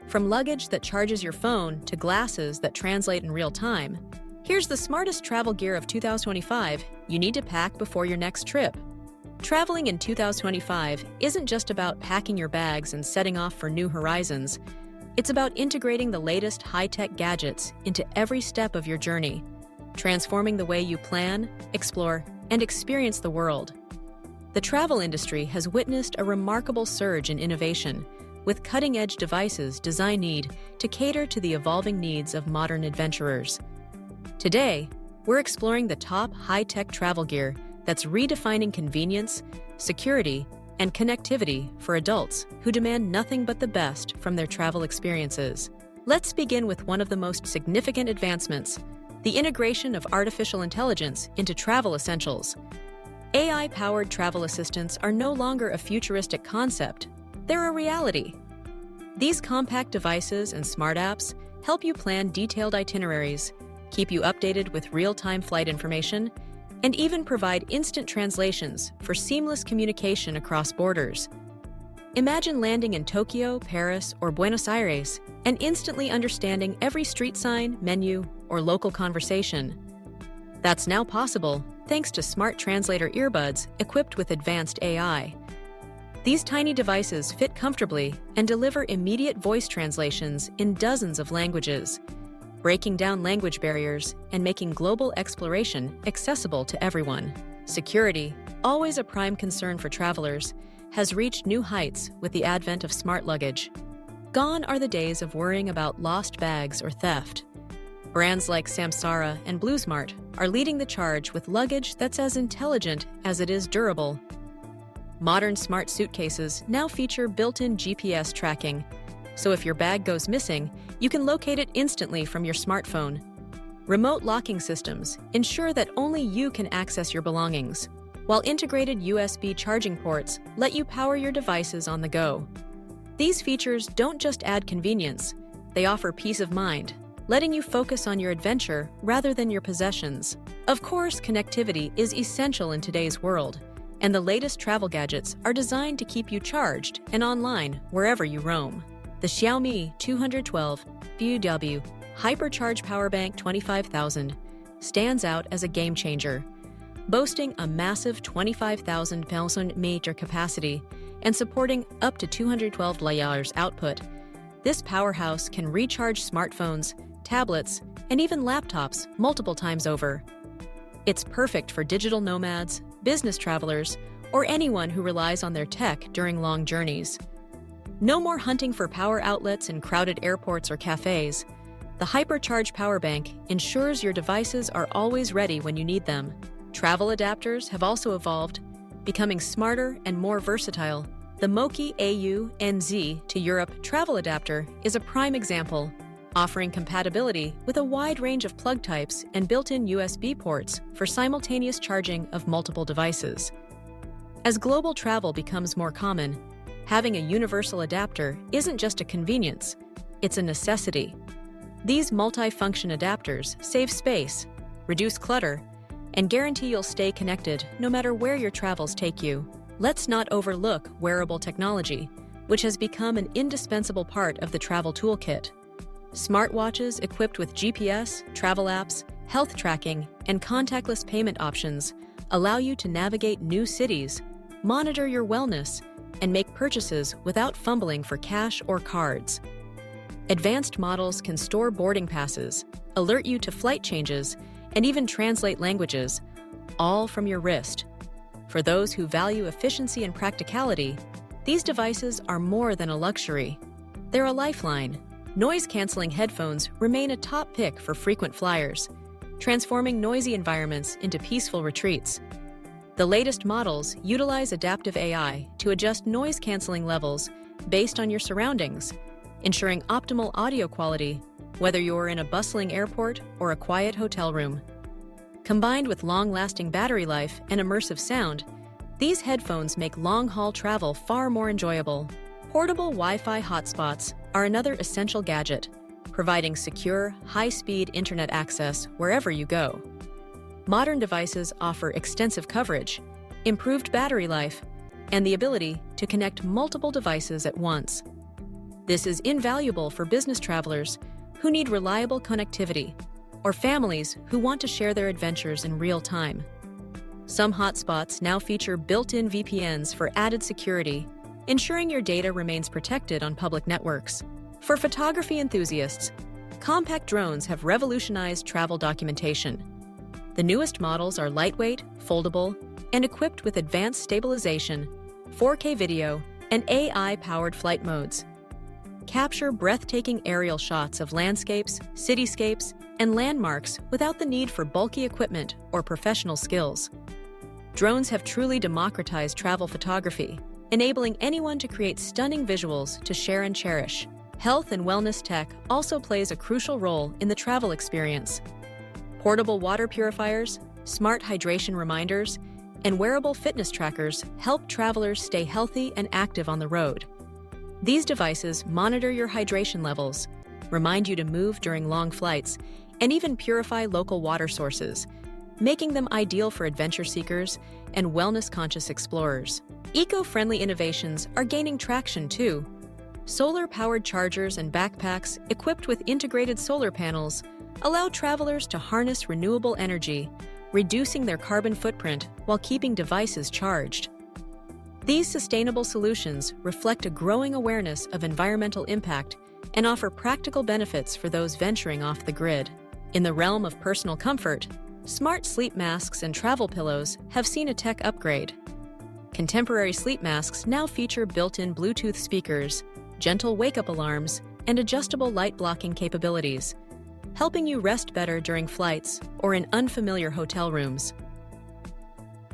From luggage that charges your phone to glasses that translate in real time, here's the smartest travel gear of 2025 you need to pack before your next trip. Traveling in 2025 isn't just about packing your bags and setting off for new horizons. It's about integrating the latest high-tech gadgets into every step of your journey, transforming the way you plan, explore, and experience the world. The travel industry has witnessed a remarkable surge in innovation, with cutting-edge devices designed to cater to the evolving needs of modern adventurers. Today, we're exploring the top high-tech travel gear that's redefining convenience, security, and connectivity for adults who demand nothing but the best from their travel experiences. Let's begin with one of the most significant advancements: the integration of artificial intelligence into travel essentials. AI-powered travel assistants are no longer a futuristic concept, they're a reality. These compact devices and smart apps help you plan detailed itineraries, keep you updated with real-time flight information, and even provide instant translations for seamless communication across borders. Imagine landing in Tokyo, Paris, or Buenos Aires and instantly understanding every street sign, menu, or local conversation. That's now possible thanks to smart translator earbuds equipped with advanced AI. These tiny devices fit comfortably and deliver immediate voice translations in dozens of languages, breaking down language barriers and making global exploration accessible to everyone. Security, always a prime concern for travelers, has reached new heights with the advent of smart luggage. Gone are the days of worrying about lost bags or theft. Brands like Samsara and BlueSmart are leading the charge with luggage that's as intelligent as it is durable. Modern smart suitcases now feature built-in GPS tracking, so if your bag goes missing, you can locate it instantly from your smartphone. Remote locking systems ensure that only you can access your belongings, while integrated USB charging ports let you power your devices on the go. These features don't just add convenience, they offer peace of mind, letting you focus on your adventure rather than your possessions. Of course, connectivity is essential in today's world, and the latest travel gadgets are designed to keep you charged and online wherever you roam. The Xiaomi 212 VW Hypercharge Powerbank 25,000 stands out as a game-changer. Boasting a massive 25,000 mAh capacity and supporting up to 212 layers output, this powerhouse can recharge smartphones, tablets, and even laptops multiple times over. It's perfect for digital nomads, business travelers, or anyone who relies on their tech during long journeys. No more hunting for power outlets in crowded airports or cafes. The Hypercharge Powerbank ensures your devices are always ready when you need them. Travel adapters have also evolved, becoming smarter and more versatile. The Moki AU-NZ to Europe travel adapter is a prime example, offering compatibility with a wide range of plug types and built-in USB ports for simultaneous charging of multiple devices. As global travel becomes more common, having a universal adapter isn't just a convenience, it's a necessity. These multi-function adapters save space, reduce clutter, and guarantee you'll stay connected no matter where your travels take you. Let's not overlook wearable technology, which has become an indispensable part of the travel toolkit. Smartwatches equipped with GPS, travel apps, health tracking, and contactless payment options allow you to navigate new cities, monitor your wellness, and make purchases without fumbling for cash or cards. Advanced models can store boarding passes, alert you to flight changes, and even translate languages, all from your wrist. For those who value efficiency and practicality, these devices are more than a luxury. They're a lifeline. Noise-canceling headphones remain a top pick for frequent flyers, transforming noisy environments into peaceful retreats. The latest models utilize adaptive AI to adjust noise-canceling levels based on your surroundings, ensuring optimal audio quality, whether you're in a bustling airport or a quiet hotel room. Combined with long-lasting battery life and immersive sound, these headphones make long-haul travel far more enjoyable. Portable Wi-Fi hotspots are another essential gadget, providing secure, high-speed internet access wherever you go. Modern devices offer extensive coverage, improved battery life, and the ability to connect multiple devices at once. This is invaluable for business travelers who need reliable connectivity or families who want to share their adventures in real time. Some hotspots now feature built-in VPNs for added security, ensuring your data remains protected on public networks. For photography enthusiasts, compact drones have revolutionized travel documentation. The newest models are lightweight, foldable, and equipped with advanced stabilization, 4K video, and AI-powered flight modes. Capture breathtaking aerial shots of landscapes, cityscapes, and landmarks without the need for bulky equipment or professional skills. Drones have truly democratized travel photography, enabling anyone to create stunning visuals to share and cherish. Health and wellness tech also plays a crucial role in the travel experience. Portable water purifiers, smart hydration reminders, and wearable fitness trackers help travelers stay healthy and active on the road. These devices monitor your hydration levels, remind you to move during long flights, and even purify local water sources, making them ideal for adventure seekers and wellness-conscious explorers. Eco-friendly innovations are gaining traction too. Solar-powered chargers and backpacks equipped with integrated solar panels allow travelers to harness renewable energy, reducing their carbon footprint while keeping devices charged. These sustainable solutions reflect a growing awareness of environmental impact and offer practical benefits for those venturing off the grid. In the realm of personal comfort, smart sleep masks and travel pillows have seen a tech upgrade. Contemporary sleep masks now feature built-in Bluetooth speakers, gentle wake-up alarms, and adjustable light-blocking capabilities, helping you rest better during flights or in unfamiliar hotel rooms.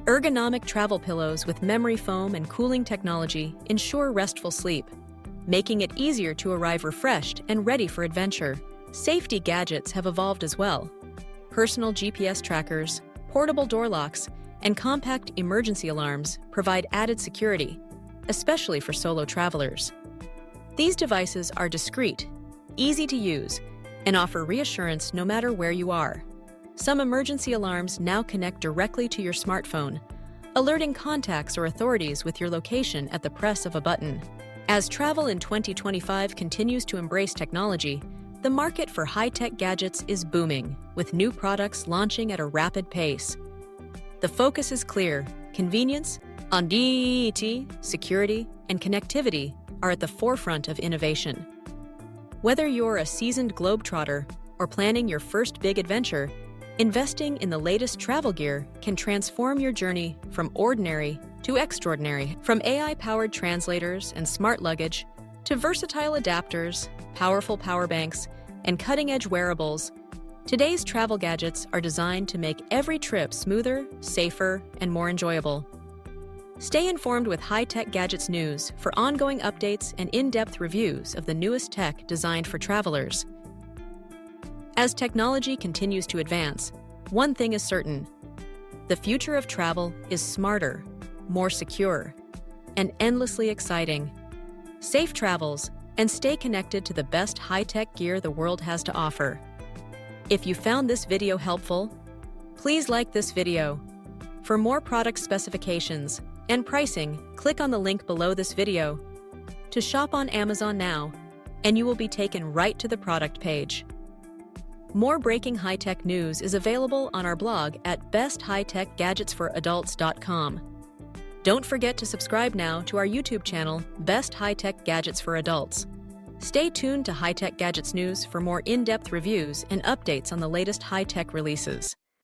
Ergonomic travel pillows with memory foam and cooling technology ensure restful sleep, making it easier to arrive refreshed and ready for adventure. Safety gadgets have evolved as well. Personal GPS trackers, portable door locks, and compact emergency alarms provide added security, especially for solo travelers. These devices are discreet, easy to use, and offer reassurance no matter where you are. Some emergency alarms now connect directly to your smartphone, alerting contacts or authorities with your location at the press of a button. As travel in 2025 continues to embrace technology, the market for high-tech gadgets is booming, with new products launching at a rapid pace. The focus is clear: convenience, security, and connectivity are at the forefront of innovation. Whether you're a seasoned globetrotter or planning your first big adventure, investing in the latest travel gear can transform your journey from ordinary to extraordinary. From AI-powered translators and smart luggage to versatile adapters, powerful power banks, and cutting-edge wearables, today's travel gadgets are designed to make every trip smoother, safer, and more enjoyable. Stay informed with high-tech gadgets news for ongoing updates and in-depth reviews of the newest tech designed for travelers. As technology continues to advance, one thing is certain: the future of travel is smarter, more secure, and endlessly exciting. Safe travels, and stay connected to the best high-tech gear the world has to offer. If you found this video helpful, please like this video. For more product specifications and pricing, click on the link below this video. To shop on Amazon now, and you will be taken right to the product page. More breaking high-tech news is available on our blog at besthightechgadgetsforadults.com. Don't forget to subscribe now to our YouTube channel, Best High-Tech Gadgets for Adults. Stay tuned to High-Tech Gadgets News for more in-depth reviews and updates on the latest high-tech releases.